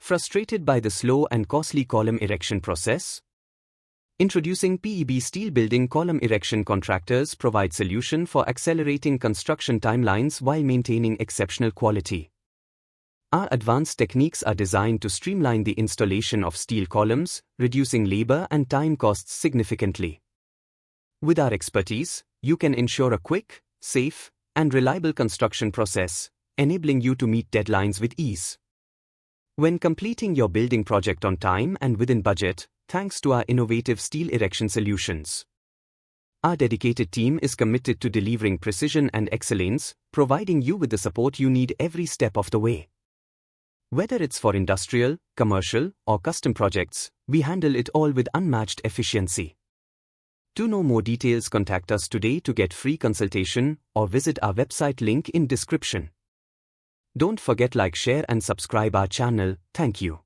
Frustrated by the slow and costly column erection process? Introducing PEB Steel Building Column Erection Contractors provide solution for accelerating construction timelines while maintaining exceptional quality. Our advanced techniques are designed to streamline the installation of steel columns, reducing labor and time costs significantly. With our expertise, you can ensure a quick, safe, and reliable construction process, enabling you to meet deadlines with ease. When completing your building project on time and within budget, thanks to our innovative steel erection solutions. Our dedicated team is committed to delivering precision and excellence, providing you with the support you need every step of the way. Whether it's for industrial, commercial, or custom projects, we handle it all with unmatched efficiency. To know more details, contact us today to get free consultation or visit our website link in description. Don't forget like, share and subscribe our channel. Thank you.